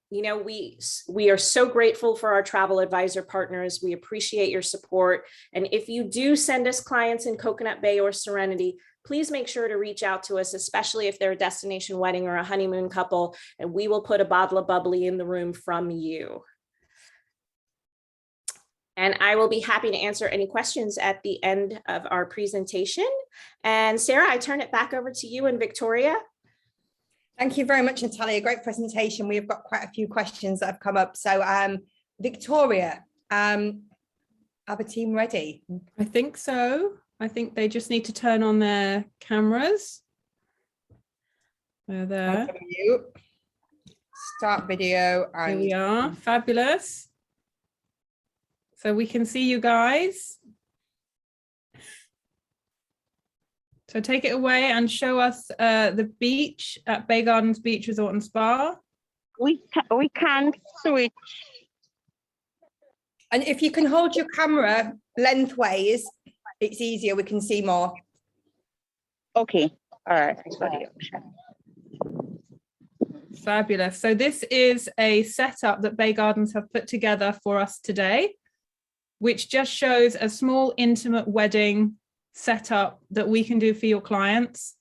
you know, we are so grateful for our travel advisor partners. We appreciate your support. And if you do send us clients in Coconut Bay or Serenity, please make sure to reach out to us, especially if they're a destination wedding or a honeymoon couple, and we will put a bottle of bubbly in the room from you. And I will be happy to answer any questions at the end of our presentation. And Sarah, I turn it back over to you and Victoria. Thank you very much, Natalia. Great presentation. We've got quite a few questions that have come up. So Victoria, are the team ready? I think so. I think they just need to turn on their cameras. They're there. Start video. Here we are. Fabulous. So we can see you guys. So take it away and show us the beach at Bay Gardens Beach Resort and Spa. We can't switch. And if you can hold your camera lengthways, it's easier, we can see more. Okay, all right. Fabulous. So this is a setup that Bay Gardens have put together for us today, which just shows a small intimate wedding setup that we can do for your clients.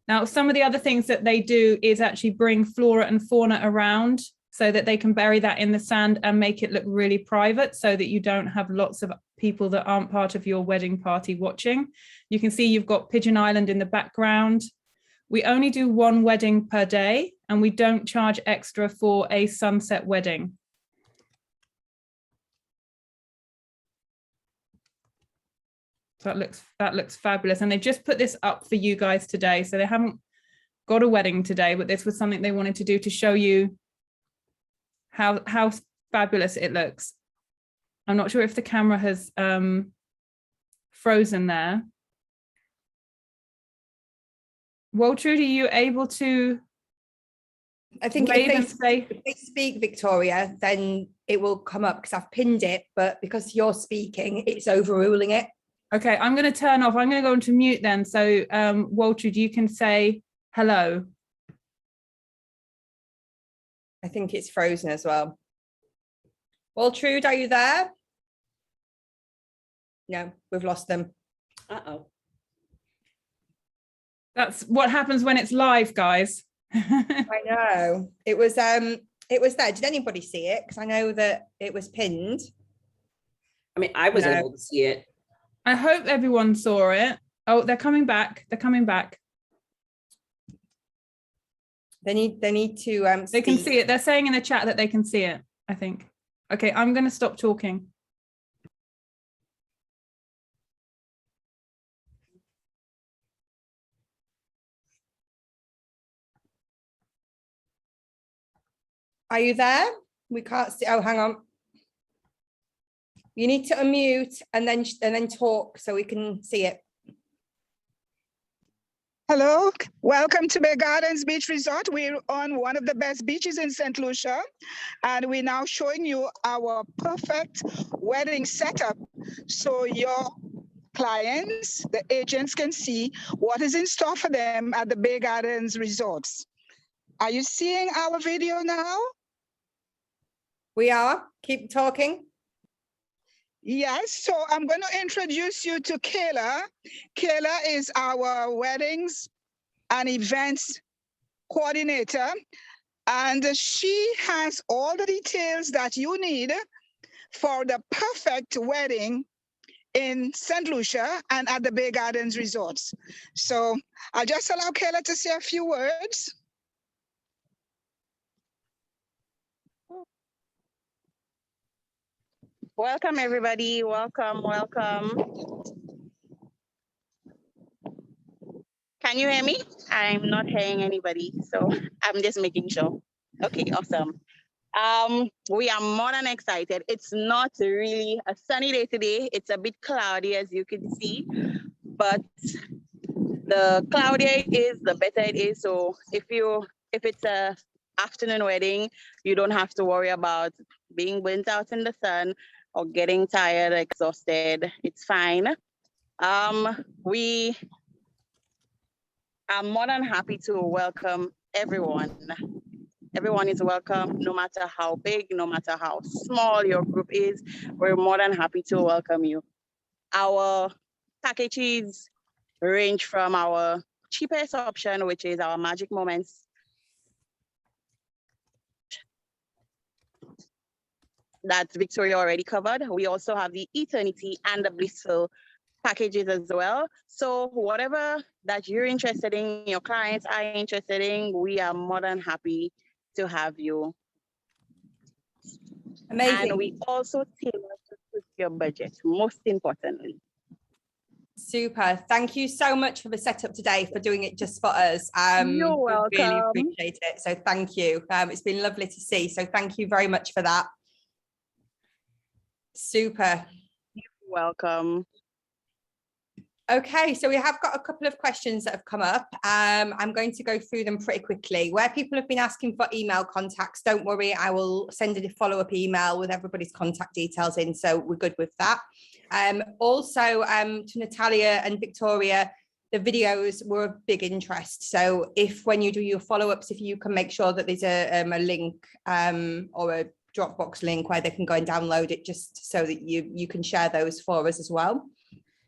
Now, some of the other things that they do is actually bring flora and fauna around so that they can bury that in the sand and make it look really private so that you don't have lots of people that aren't part of your wedding party watching. You can see you've got Pigeon Island in the background. We only do one wedding per day and we don't charge extra for a sunset wedding. So that looks fabulous. And they just put this up for you guys today. So they haven't got a wedding today, but this was something they wanted to do to show you how fabulous it looks. I'm not sure if the camera has frozen there. Waltrude, are you able to? I think if they speak, Victoria, then it will come up because I've pinned it, but because you're speaking, it's overruling it. Okay, I'm going to turn off. I'm going to go into mute then. So Waltrude, you can say hello. I think it's frozen as well. Waltrude, are you there? No, we've lost them. Uh-oh. That's what happens when it's live, guys. I know. It was there. Did anybody see it? Because I know that it was pinned. I mean, I was able to see it. I hope everyone saw it. Oh, they're coming back. They're coming back. They need to They can speak. see it. They're saying in the chat that they can see it, I think. Okay, I'm going to stop talking. Are you there? We can't see. Oh, hang on. You need to unmute and then talk so we can see it. Hello, welcome to Bay Gardens Beach Resort. We're on one of the best beaches in St. Lucia, and we're now showing you our perfect wedding setup. So your clients, the agents, can see what is in store for them at the Bay Gardens Resorts. Are you seeing our video now? We are. Keep talking. Yes, so I'm going to introduce you to Kayla. Kayla is our weddings and events coordinator, and she has all the details that you need for the perfect wedding in St. Lucia and at the Bay Gardens Resorts. So I'll just allow Kayla to say a few words. Welcome, everybody. Welcome, welcome. Can you hear me? I'm not hearing anybody, so I'm just making sure. Okay, awesome. We are more than excited. It's not really a sunny day today. It's a bit cloudy, as you can see, but the cloudier it is, the better it is. So if it's a afternoon wedding, you don't have to worry about being burnt out in the sun or getting tired, exhausted. It's fine. We are more than happy to welcome everyone. Everyone is welcome, no matter how big, no matter how small your group is. We're more than happy to welcome you. Our packages range from our cheapest option, which is our Magic Moments, that Victoria already covered. We also have the Eternity and the Blissful packages as well. So whatever that you're interested in, your clients are interested in, we are more than happy to have you. Amazing. And we also tailor to suit your budget, most importantly. Super. Thank you so much for the setup today, for doing it just for us. You're welcome. We really appreciate it. So thank you. It's been lovely to see. So thank you very much for that. Super. You're welcome. Okay, so we have got a couple of questions that have come up. I'm going to go through them pretty quickly. Where people have been asking for email contacts, don't worry, I will send a follow-up email with everybody's contact details in, so we're good with that. Also, to Natalia and Victoria, the videos were of big interest. So if when you do your follow-ups, if you can make sure that there's a link or a Dropbox link where they can go and download it, just so that you can share those for us as well.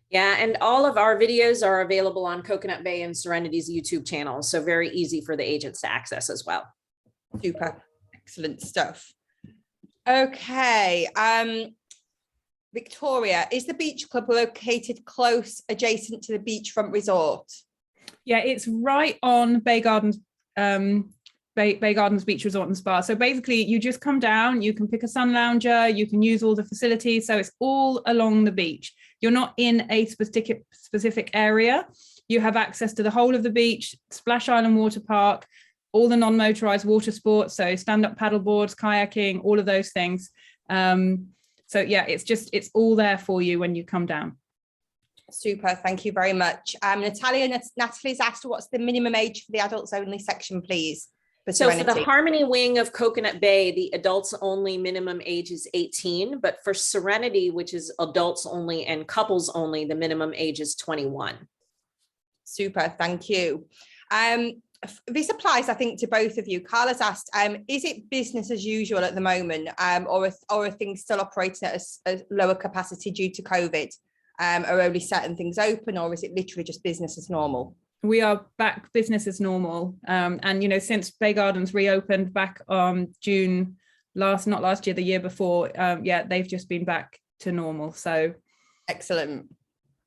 Yeah, and all of our videos are available on Coconut Bay and Serenity's YouTube channels, so very easy for the agents to access as well. Super, excellent stuff. Okay, Victoria, is the beach club located close adjacent to the beachfront resort? Yeah, it's right on Bay Gardens, Bay Gardens Beach Resort and Spa. So basically you just come down, you can pick a sun lounger, you can use all the facilities. So it's all along the beach. You're not in a specific area. You have access to the whole of the beach, Splash Island Water Park, all the non-motorized water sports. So stand-up paddle boards, kayaking, all of those things. So yeah, it's all there for you when you come down. Super, thank you very much. Natalie's asked, what's the minimum age for the adults only section, please? So for the Harmony wing of Coconut Bay, the adults only minimum age is 18, but for Serenity, which is adults only and couples only, the minimum age is 21. Super, thank you. This applies, I think, to both of you. Carla's asked, is it business as usual at the moment, or are things still operating at a lower capacity due to COVID? Are only certain things open, or is it literally just business as normal? We are back business as normal. And, you know, since Bay Gardens reopened back on June not last year, the year before, yeah, they've just been back to normal. So excellent.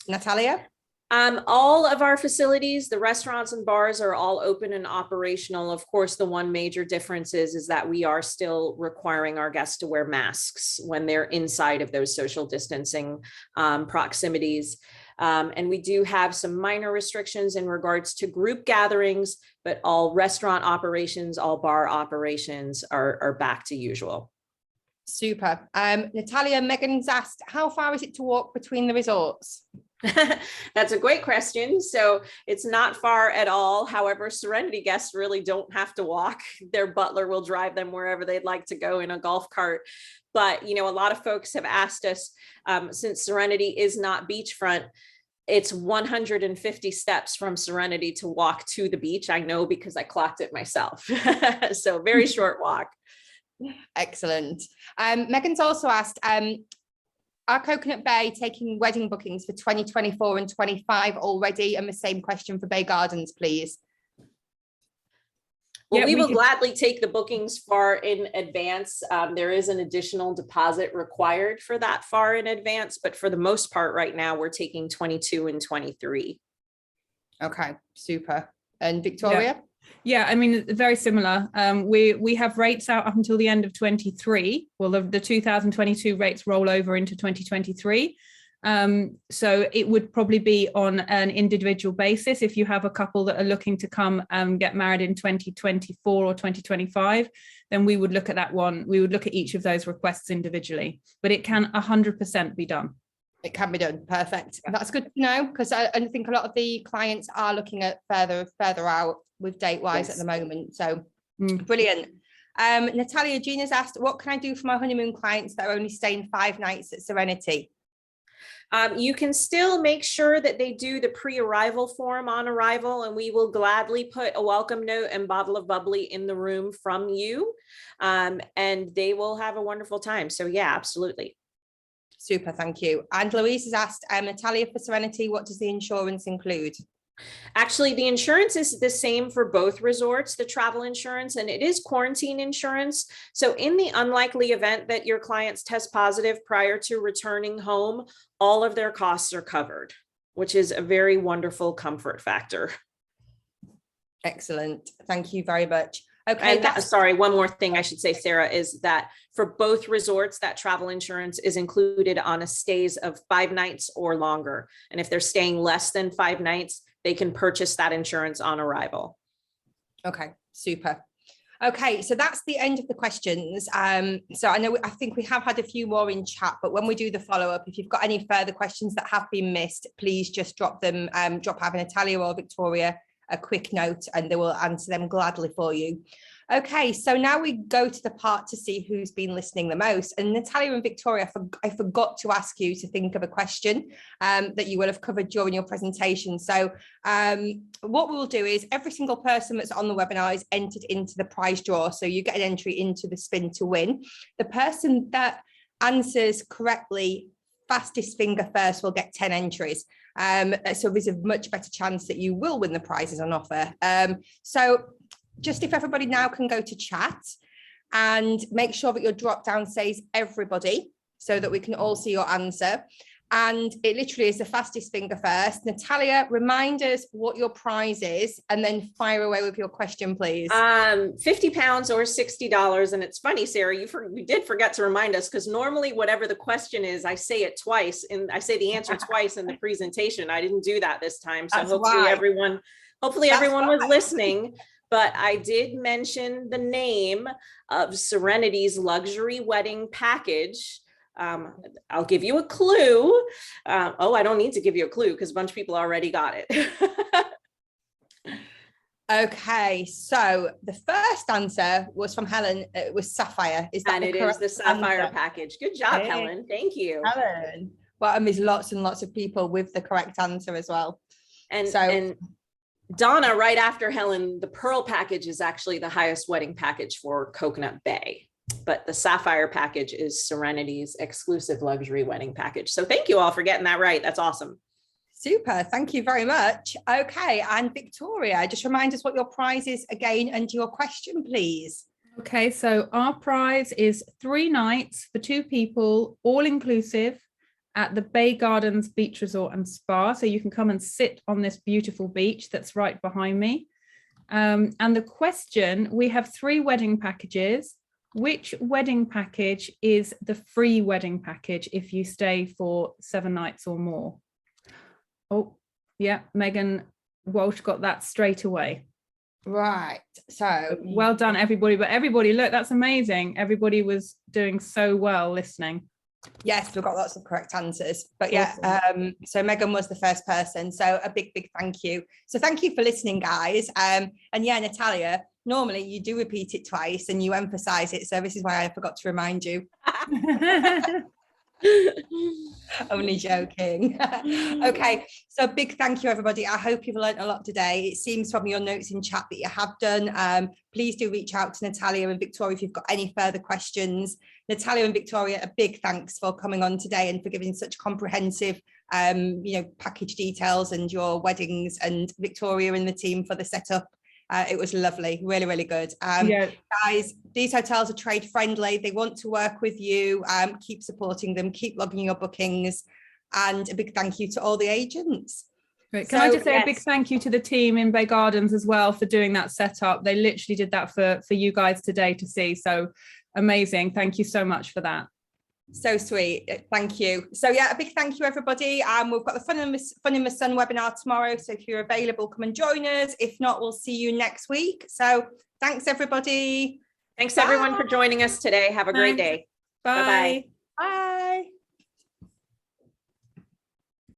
Natalia? All of our facilities, the restaurants and bars are all open and operational. Of course, the one major difference is that we are still requiring our guests to wear masks when they're inside of those social distancing proximities. And we do have some minor restrictions in regards to group gatherings, but all restaurant operations, all bar operations are back to usual. Super. Natalia, Megan's asked, how far is it to walk between the resorts? That's a great question. So it's not far at all. However, Serenity guests really don't have to walk. Their butler will drive them wherever they'd like to go in a golf cart. But, you know, a lot of folks have asked us, since Serenity is not beachfront, it's 150 steps from Serenity to walk to the beach. I know because I clocked it myself. So very short walk. Excellent. Megan's also asked, are Coconut Bay taking wedding bookings for 2024 and 25 already? And the same question for Bay Gardens, please. Well, we will gladly take the bookings far in advance. There is an additional deposit required for that far in advance, but for the most part right now, we're taking 22 and 23. Okay, super. And Victoria? Yeah, I mean, very similar. We have rates out up until the end of 23. Well, the 2022 rates roll over into 2023. So it would probably be on an individual basis. If you have a couple that are looking to come get married in 2024 or 2025, then we would look at that one. We would look at each of those requests individually, but it can 100% be done. It can be done. Perfect. That's good to know, because I think a lot of the clients are looking at further out with date wise at the moment. So brilliant. Natalia, Gina's asked, what can I do for my honeymoon clients that are only staying 5 nights at Serenity? You can still make sure that they do the pre-arrival form on arrival, and we will gladly put a welcome note and bottle of bubbly in the room from you, and they will have a wonderful time. So yeah, absolutely. Super, thank you. And Louise has asked, Natalia, for Serenity, what does the insurance include? Actually, the insurance is the same for both resorts, the travel insurance, and it is quarantine insurance. So in the unlikely event that your clients test positive prior to returning home, all of their costs are covered, which is a very wonderful comfort factor. Excellent. Thank you very much. Okay. And sorry, one more thing I should say, Sarah, is that for both resorts, that travel insurance is included on a stays of 5 nights or longer. And if they're staying less than 5 nights, they can purchase that insurance on arrival. Okay, super. Okay, so that's the end of the questions. So I think we have had a few more in chat, but when we do the follow-up, if you've got any further questions that have been missed, please just drop them, drop either Natalia or Victoria a quick note, and they will answer them gladly for you. Okay, so now we go to the part to see who's been listening the most. And Natalia and Victoria, I forgot to ask you to think of a question that you will have covered during your presentation. So what we'll do is every single person that's on the webinar is entered into the prize draw. So you get an entry into the spin to win. The person that answers correctly, fastest finger first, will get 10 entries. So there's a much better chance that you will win the prizes on offer. So just if everybody now can go to chat and make sure that your drop down says everybody, so that we can all see your answer. And it literally is the fastest finger first. Natalia, remind us what your prize is, and then fire away with your question, please. 50 pounds or $60. And it's funny, Sarah, you did forget to remind us, because normally whatever the question is, I say it twice, and I say the answer twice in the presentation. I didn't do that this time. So hopefully everyone was listening. But I did mention the name of Serenity's luxury wedding package. I'll give you a clue. I don't need to give you a clue because a bunch of people already got it. Okay, so the first answer was from Helen. It was Sapphire. Is that? And it is the Sapphire package. Good job, Helen. Thank you. Helen. Well, and there's lots and lots of people with the correct answer as well. And Donna, right after Helen, the Pearl package is actually the highest wedding package for Coconut Bay, but the Sapphire package is Serenity's exclusive luxury wedding package. So thank you all for getting that right. That's awesome. Super. Thank you very much. Okay. And Victoria, just remind us what your prize is again and your question, please. Okay. So our prize is 3 nights for 2 people, all inclusive, at the Bay Gardens Beach Resort and Spa. So you can come and sit on this beautiful beach that's right behind me. And the question, we have 3 wedding packages. Which wedding package is the free wedding package if you stay for 7 nights or more? Oh, yeah, Megan Walsh got that straight away. Right. So well done, everybody. But everybody, look, that's amazing. Everybody was doing so well listening. Yes, we've got lots of correct answers. But yeah, so Megan was the first person. So a big thank you. So thank you for listening, guys. And yeah, Natalia, normally you do repeat it twice and you emphasize it. So this is why I forgot to remind you. Only joking. Okay, so big thank you, everybody. I hope you've learned a lot today. It seems from your notes in chat that you have done. Please do reach out to Natalia and Victoria if you've got any further questions. Natalia and Victoria, a big thanks for coming on today and for giving such comprehensive package details and your weddings, and Victoria and the team for the setup. It was lovely, really good. Guys, these hotels are trade friendly. They want to work with you. Keep supporting them, keep logging your bookings, and a big thank you to all the agents. Great. Can I just say a big thank you to the team in Bay Gardens as well for doing that setup. They literally did that for you guys today to see. So amazing. Thank you so much for that. So sweet. Thank you. So yeah, a big thank you, everybody. We've got the Fun in the Sun webinar tomorrow. So if you're available, come and join us. If not, we'll see you next week. So thanks, everybody. Thanks, everyone, for joining us today. Have a great day. Bye. Bye.